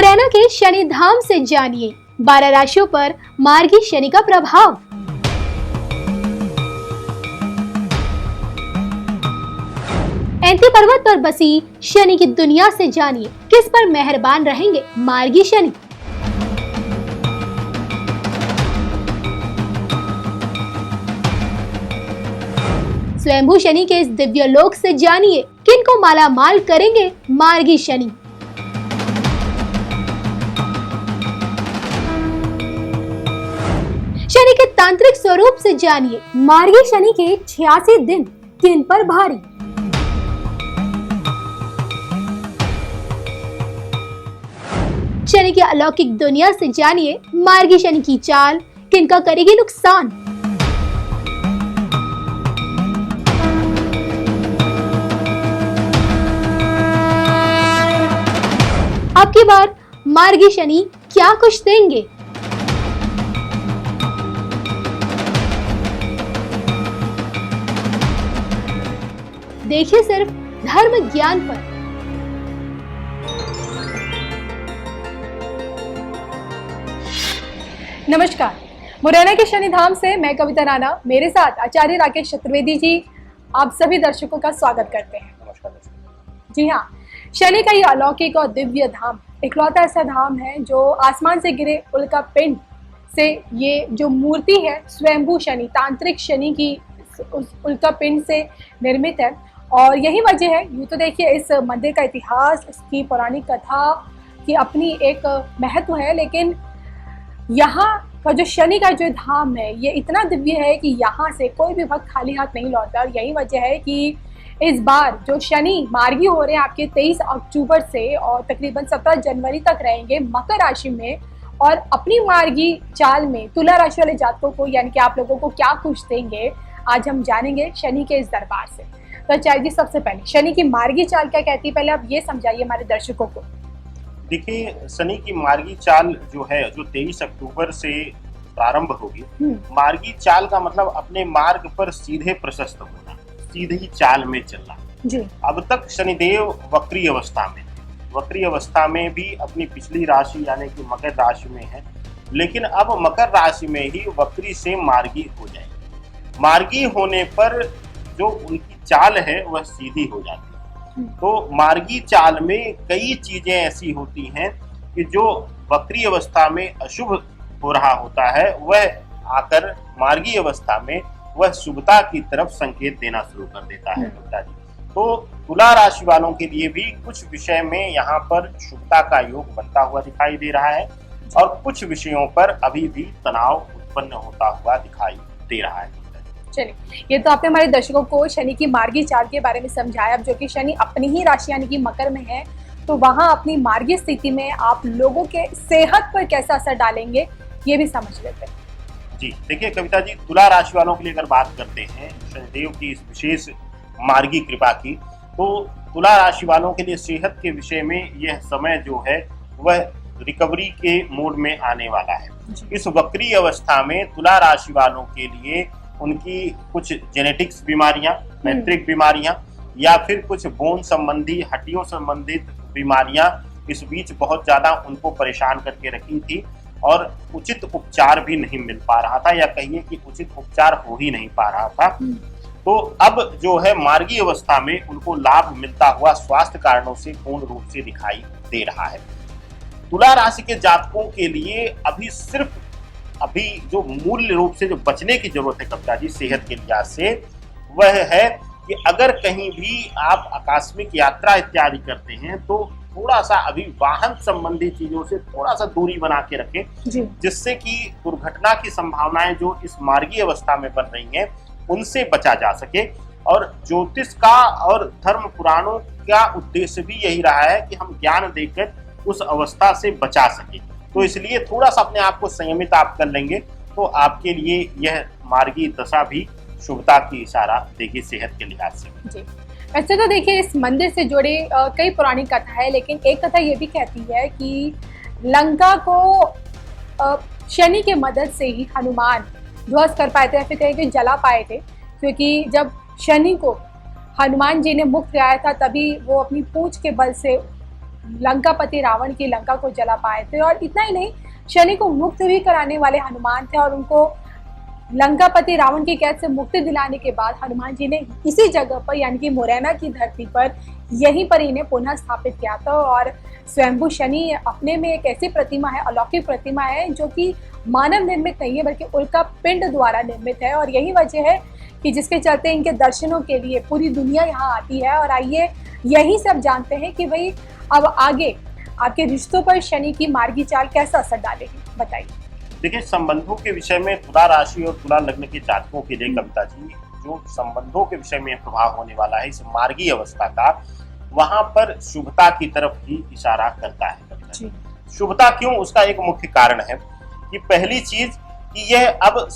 मुरैना के शनि धाम से जानिए 12 राशियों पर मार्गी शनि का प्रभाव। ऐंती पर्वत पर बसी शनि की दुनिया से जानिए किस पर मेहरबान रहेंगे मार्गी शनि। स्वयंभू शनि के इस दिव्य लोक से जानिए किन को माला माल करेंगे मार्गी शनि। शनि के तांत्रिक स्वरूप से जानिए मार्गी शनि के 86 दिन किन पर भारी। शनि की अलौकिक दुनिया से जानिए मार्गी शनि की चाल किन का करेगी नुकसान। अब की बार मार्गी शनि क्या कुछ देंगे। देखिए सिर्फ धर्म ज्ञान पर। नमस्कार, मुरैना के शनि धाम से मैं कविता राणा, मेरे साथ आचार्य राकेश चतुर्वेदी जी आप सभी दर्शकों का स्वागत करते हैं। नमस्कार। जी हाँ, शनि का ये अलौकिक और दिव्य धाम इकलौता ऐसा धाम है जो आसमान से गिरे उल्का पिंड से ये जो मूर्ति है स्वयंभू शनि, तांत्रिक शनि की उस उल्का पिंड से निर्मित है। और यही वजह है, यूँ तो देखिए इस मंदिर का इतिहास, इसकी पौराणिक कथा की अपनी एक महत्व है, लेकिन यहाँ का जो शनि का जो धाम है ये इतना दिव्य है कि यहाँ से कोई भी भक्त खाली हाथ नहीं लौटता। और यही वजह है कि इस बार जो शनि मार्गी हो रहे हैं आपके 23 अक्टूबर से और तकरीबन 17 जनवरी तक रहेंगे मकर राशि में, और अपनी मार्गी चाल में तुला राशि वाले जातकों को यानी कि आप लोगों को क्या खुश देंगे आज हम जानेंगे शनि के इस दरबार से। तो आचार्य जी, सबसे पहले शनि की मार्गी चाल क्या कहती है, पहले आप ये समझाइए हमारे दर्शकों को। देखिए, शनि की मार्गी चाल जो है जो 23 अक्टूबर से प्रारंभ होगी। मार्गी चाल का मतलब अपने मार्ग पर सीधे प्रशस्त होना, सीधी चाल में चलना जी। अब तक शनिदेव वक्री अवस्था में, वक्री अवस्था में भी अपनी पिछली राशि यानी कि मकर राशि में है, लेकिन अब मकर राशि में ही वक्री से मार्गी हो जाएगी। मार्गी होने पर जो उनकी चाल है वह सीधी हो जाती है। तो मार्गी चाल में कई चीजें ऐसी होती हैं कि जो वक्री अवस्था में अशुभ हो रहा होता है वह आकर मार्गी अवस्था में वह शुभता की तरफ संकेत देना शुरू कर देता है पिताजी। तो तुला राशि वालों के लिए भी कुछ विषय में यहाँ पर शुभता का योग बनता हुआ दिखाई दे रहा है और कुछ विषयों पर अभी भी तनाव उत्पन्न होता हुआ दिखाई दे रहा है। चलिए, ये तो आपने हमारे दर्शकों को शनि की मार्गी चाल के बारे में समझाया। अब जो कि शनि अपनी ही राशि यानी कि मकर में है, तो वहां अपनी मार्गी स्थिति में आप लोगों के सेहत पर कैसा असर डालेंगे ये भी समझ लेते हैं। जी देखिए कविता जी, तुला राशि वालों के लिए अगर बात करते हैं शनिदेव की इस विशेष मार्गी कृपा की, तो तुला राशि वालों के लिए सेहत के विषय में यह समय जो है वह रिकवरी के मोड में आने वाला है। इस वक्री अवस्था में तुला राशि वालों के लिए उनकी कुछ जेनेटिक्स बीमारियां, पैतृक बीमारियां या फिर कुछ बोन संबंधी, हड्डियों संबंधित बीमारियां इस बीच बहुत ज्यादा उनको परेशान करके रखी थी और उचित उपचार भी नहीं मिल पा रहा था, या कहिए कि उचित उपचार हो ही नहीं पा रहा था। तो अब जो है मार्गी अवस्था में उनको लाभ मिलता हुआ स्वास्थ्य कारणों से पूर्ण रूप से दिखाई दे रहा है। तुला राशि के जातकों के लिए अभी जो मूल रूप से जो बचने की जरूरत है कविता जी सेहत के लिहाज से, वह है कि अगर कहीं भी आप आकस्मिक यात्रा इत्यादि करते हैं तो थोड़ा सा अभी वाहन संबंधी चीजों से थोड़ा सा दूरी बना के रखें, जिससे कि दुर्घटना की संभावनाएं जो इस मार्गी अवस्था में बन रही हैं उनसे बचा जा सके। और ज्योतिष का और धर्म पुराणों का उद्देश्य भी यही रहा है कि हम ज्ञान देकर उस अवस्था से बचा सके। तो इसलिए थोड़ा सा अपने आप को संयमित आप कर लेंगे तो आपके लिए यह मार्गी दशा भी शुभता की इशारा देगी सेहत के लिहाज से। जी, वैसे तो देखिए इस मंदिर से जुड़े कई पौराणिक कथा है, लेकिन एक कथा ये भी कहती है कि लंका को शनि के मदद से ही हनुमान ध्वस्त कर पाए थे, फिर कहीं कि जला पाए थे, क्योंकि जब शनि को हनुमान जी ने मुक्त कराया था तभी वो अपनी पूंछ के बल से लंकापति रावण की लंका को जला पाए थे। और इतना ही नहीं, शनि को मुक्त भी कराने वाले हनुमान थे और उनको लंकापति रावण की कैद से मुक्ति दिलाने के बाद हनुमान जी ने इसी जगह पर यानी कि मुरैना की धरती पर यहीं पर इन्हें पुनः स्थापित किया था। और स्वयंभू शनि अपने में एक ऐसी प्रतिमा है, अलौकिक प्रतिमा है, जो कि मानव निर्मित नहीं है बल्कि उल्का पिंड द्वारा निर्मित है। और यही वजह है कि जिसके चलते इनके दर्शनों के लिए पूरी दुनिया यहाँ आती है। और आइए यही सब जानते हैं कि भाई अब आगे आपके रिश्तों पर शनि की मार्गी चाल कैसा असर डालेगी, बताइए। देखिए, संबंधों के विषय में तुला राशि और तुला लग्न के जातकों के लिए कविता जी, जो संबंधों के विषय में प्रभाव होने वाला है इस मार्गी अवस्था का, वहां पर शुभता की तरफ ही इशारा करता है कविता जी। शुभता क्यों? उसका एक मुख्य कारण है कि पहली चीज कि यह अब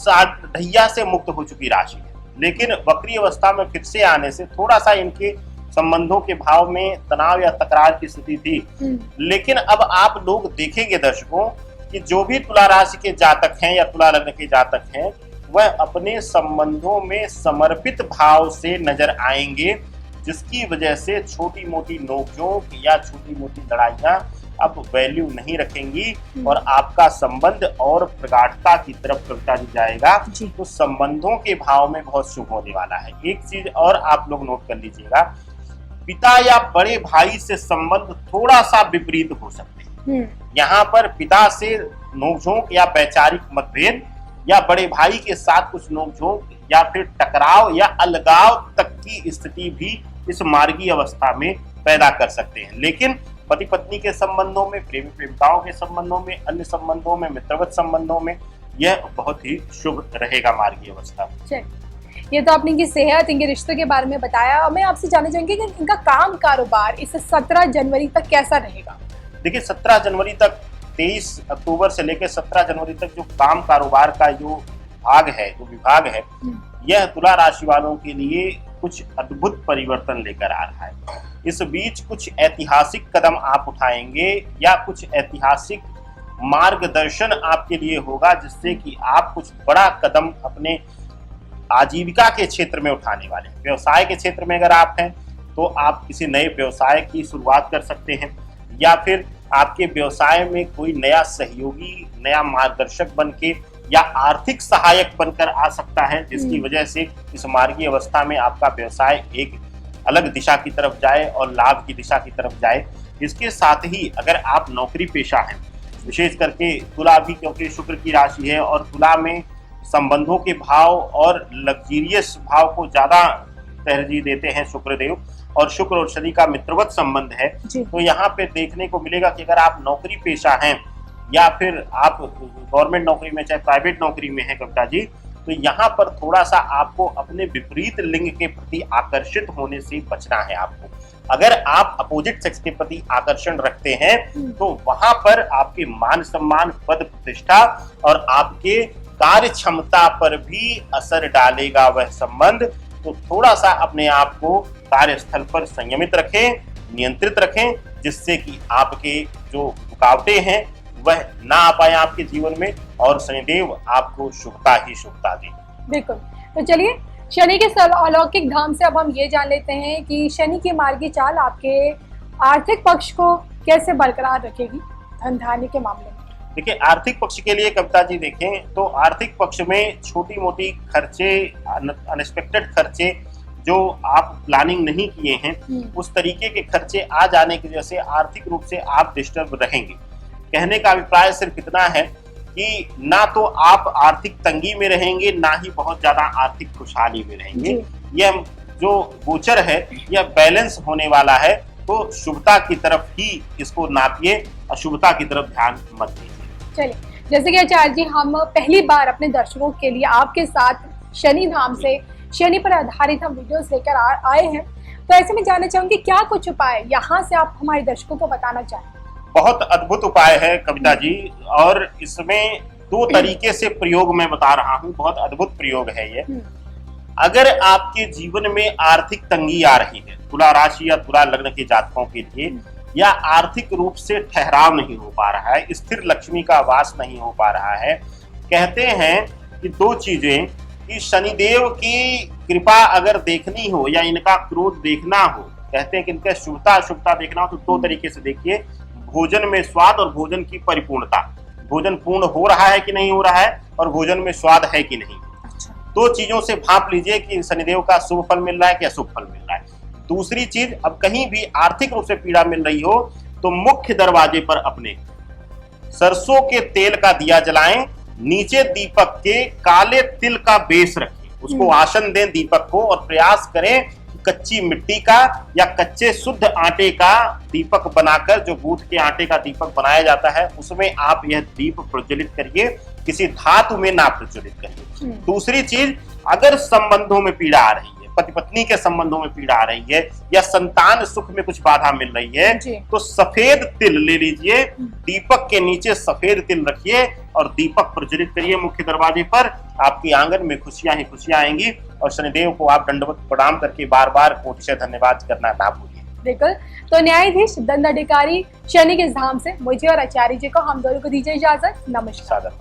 ढैया से मुक्त हो चुकी राशि है, लेकिन वक्री अवस्था में फिर से आने से थोड़ा सा इनके संबंधों के भाव में तनाव या तकरार की स्थिति थी। लेकिन अब आप लोग देखेंगे दर्शकों कि जो भी तुला राशि के जातक हैं या तुला लग्न के जातक हैं, वह अपने संबंधों में समर्पित भाव से नजर आएंगे, जिसकी वजह से छोटी मोटी नोकझोंक या छोटी मोटी लड़ाइयां अब वैल्यू नहीं रखेंगी और आपका संबंध और प्रगाढ़ता की तरफ कविता जी जाएगा। तो संबंधों के भाव में बहुत शुभ होने वाला है। एक चीज और आप लोग नोट कर लीजिएगा, पिता या बड़े भाई से संबंध थोड़ा सा विपरीत हो सकते हैं। यहाँ पर पिता से नोकझोंक या वैचारिक मतभेद या बड़े भाई के साथ कुछ नोकझोंक या फिर टकराव या अलगाव तक की स्थिति भी इस मार्गी अवस्था में पैदा कर सकते हैं। लेकिन पति पत्नी के संबंधों में, प्रेमी प्रेमिकाओं के संबंधों में, अन्य संबंधों में, मित्रवत संबंधों में यह बहुत ही शुभ रहेगा मार्गी अवस्था। ये तो आपने इनकी सेहत, इनके रिश्तों के बारे में बताया। मैं आपसे जानना चाहूंगी कि इनका काम कारोबार इस 17 जनवरी तक कैसा रहेगा? देखिए, 17 जनवरी तक, 23 अक्टूबर से लेकर 17 जनवरी तक जो काम कारोबार का जो भाग है, जो विभाग है, यह तुला राशि वालों के लिए कुछ अद्भुत परिवर्तन लेकर आ रहा है। इस बीच कुछ ऐतिहासिक कदम आप उठाएंगे या कुछ ऐतिहासिक मार्गदर्शन आपके लिए होगा, जिससे कि आप कुछ बड़ा कदम अपने आजीविका के क्षेत्र में उठाने वाले हैं। व्यवसाय के क्षेत्र में अगर आप हैं तो आप किसी नए व्यवसाय की शुरुआत कर सकते हैं, या फिर आपके व्यवसाय में कोई नया सहयोगी, नया मार्गदर्शक बनके या आर्थिक सहायक बनकर आ सकता है, जिसकी वजह से इस मार्गी अवस्था में आपका व्यवसाय एक अलग दिशा की तरफ जाए और लाभ की दिशा की तरफ जाए। इसके साथ ही अगर आप नौकरी पेशा हैं, विशेष करके तुला भी, क्योंकि शुक्र की राशि है और तुला में संबंधों के भाव और लग्जीरियस भाव को ज्यादा तरजीह देते हैं शुक्रदेव, और शुक्र और शनि का मित्रवत संबंध है। तो यहाँ पे देखने को मिलेगा कि अगर आप नौकरी पेशा हैं या फिर आप गवर्नमेंट नौकरी में, चाहे प्राइवेट नौकरी में है कविता जी, तो यहाँ पर थोड़ा सा आपको अपने विपरीत लिंग के प्रति आकर्षित होने से बचना है। आपको अगर आप अपोजिट सेक्स के प्रति आकर्षण रखते हैं तो वहां पर आपके मान सम्मान, पद प्रतिष्ठा और आपके कार्य क्षमता पर भी असर डालेगा वह संबंध। तो थोड़ा सा अपने आप को कार्यस्थल पर संयमित रखें, नियंत्रित रखें, जिससे कि आपके जो रुकावटें हैं वह ना आ पाए आपके जीवन में और शनिदेव आपको शुभता ही शुभता दे। बिल्कुल। तो चलिए, शनि के अलौकिक धाम से अब हम ये जान लेते हैं कि शनि की मार्गी चाल आपके आर्थिक पक्ष को कैसे बरकरार रखेगी धन धान्य के मामले में। देखिए, आर्थिक पक्ष के लिए कविता जी देखें तो आर्थिक पक्ष में छोटी मोटी खर्चे, अनएक्सपेक्टेड खर्चे जो आप प्लानिंग नहीं किए हैं, उस तरीके के खर्चे आ जाने की वजह से आर्थिक रूप से आप डिस्टर्ब रहेंगे। कहने का अभिप्राय सिर्फ इतना है कि ना तो आप आर्थिक तंगी में रहेंगे, ना ही बहुत ज्यादा आर्थिक खुशहाली में रहेंगे। यह जो गोचर है यह बैलेंस होने वाला है। तो शुभता की तरफ ही इसको नापिए, अशुभता की तरफ ध्यान मत दीजिए। चलिए, जैसे कि आचार्य जी, हम पहली बार अपने दर्शकों के लिए आपके साथ शनि धाम से, शनि पर आधारित हम वीडियोस लेकर आए हैं, तो ऐसे में जानना चाहूंगी क्या कुछ उपाय यहाँ से आप हमारे दर्शकों को बताना चाहें। बहुत अद्भुत उपाय है कविता जी, और इसमें 2 तरीके से प्रयोग मैं बता रहा हूँ। बहुत अद्भुत प्रयोग है ये। अगर आपके जीवन में आर्थिक तंगी आ रही है, तुला राशि या तुला लग्न के जातकों के लिए, या आर्थिक रूप से ठहराव नहीं हो पा रहा है, स्थिर लक्ष्मी का वास नहीं हो पा रहा है, कहते हैं कि 2 चीजें, कि शनिदेव की कृपा अगर देखनी हो या इनका क्रोध देखना हो कहते हैं कि इनका शुभता अशुभता देखना हो तो दो तरीके से देखिए, भोजन में स्वाद और भोजन की परिपूर्णता। भोजन पूर्ण हो रहा है कि नहीं हो रहा है और भोजन में स्वाद है कि नहीं। दो चीजों से भांप लीजिए कि शनिदेव का शुभ फल मिल रहा है कि अशुभ फल मिल रहा है। दूसरी चीज, अब कहीं भी आर्थिक रूप से पीड़ा मिल रही हो तो मुख्य दरवाजे पर अपने सरसों के तेल का दिया जलाएं, नीचे दीपक के काले तिल का बेस रखें, उसको आसन दें दीपक को और प्रयास करें कि कच्ची मिट्टी का या कच्चे शुद्ध आटे का दीपक बनाकर, जो बूथ के आटे का दीपक बनाया जाता है, उसमें आप यह दीप प्रज्वलित करिए, किसी धातु में ना प्रज्वलित करिए। दूसरी चीज, अगर संबंधों में पीड़ा आ रही है, पति पत्नी के संबंधों में पीड़ा आ रही है या संतान सुख में कुछ बाधा मिल रही है, तो सफेद तिल ले लीजिए, दीपक के नीचे सफेद तिल रखिए और दीपक प्रज्वलित करिए मुख्य दरवाजे पर। आपके आंगन में खुशियां ही खुशियां आएंगी और शनिदेव को आप दंडवत प्रणाम करके बार बार कोटिशः धन्यवाद करना ना भूलिए। बिल्कुल। तो न्यायाधीश दंडाधिकारी शनि के धाम से मुझे और आचार्य जी को हम दोनों को दीजिए इजाजत। नमस्कार।